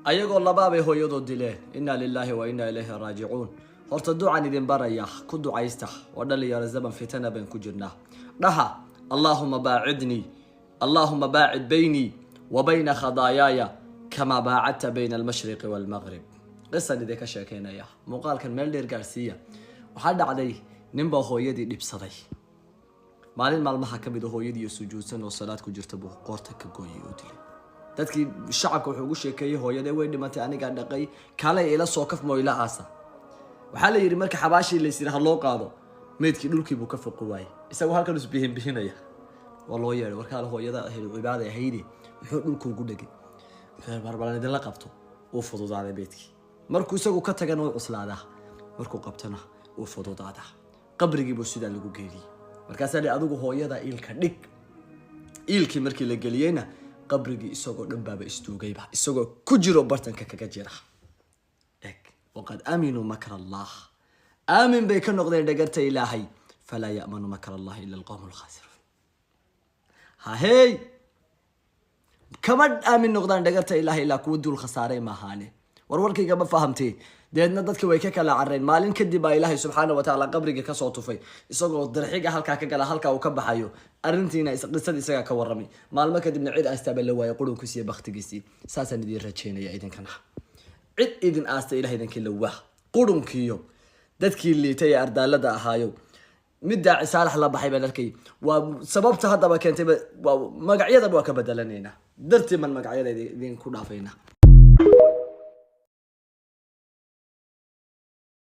ayagoo labaabay hooyadood dileen inna lillahi wa inna ilayhi raaji'uun horta ducaan idin baraya ku ducaysta oo dhalinyaro zaman fitana baan ku jirnaa dhaha allahumma baa'id bayni wa bayna khadaayaaya kama baa'adta bayna al-mashriq wal-maghrib qisan idinka sheekeynaya muuqaalkan meel dheer gaarsiiya waxa dhacday ninba hooyadii dhibsaday maalin maalmaha kamid ah hooyadii sujuudsan oo salaad ku jirta buu qoorta ka gooyay oo dilay dadkii shacabka wuxuu ugu sheekeeyay hooyadii way dhimatay aniga dhaqay kale ila soo kaf mooyla aasa waxa la yiri marka xabaashii la isiraha loo qaado meedkii dhulkii buu ka foqo waayay isagu halkan is bixinaya والله يا وركال هو يدا أهل العبادة هيدي wuxuu dhulku ugu dhagay wuxuu barbaran idin la qabto oo fududaada beedki markuu isagu ka tagan oo cuslaada markuu qabtana oo fududaada qabrigi buu sida lagu geeyay markaas ay adigu hooyada ilka dhig ilkii markii la galiyayna qabrigi isagoo dhan baaba istoogayba isagoo ku jiro bartanka kaga jira ek waqad aminu makra allah amin bay ka noqdeen dhagarta ilaahay fala ya'manu makra allah illa alqawmul khasirun هاي كمان آمن نقدان دقرت إله إلا كودو الخسارة ما هاني وروركي كما فهمتي ديدنا دادك ويكاك على عرين مالين كدبا إلهي سبحانه وتعالى قبرك كسوتو في إساقو الدرحيقة هالكا كاكالا هالكا وكبحايو أرنتينا قصة إساقا كورمي مال ما كدبنا عيد أستابل لوا يقولون كسي بختقسي ساسا ندير رجينا يا إذن كانها عيد إذن آستا إله إذن كي لواه قولون كيو دادكي اللي تي أردال لدى أهايو مدعي صالح الله بحي بدلكي وسببت هذا ما كنت مقعية بواك بدلنينا درتي من مقعية دين كنا فينا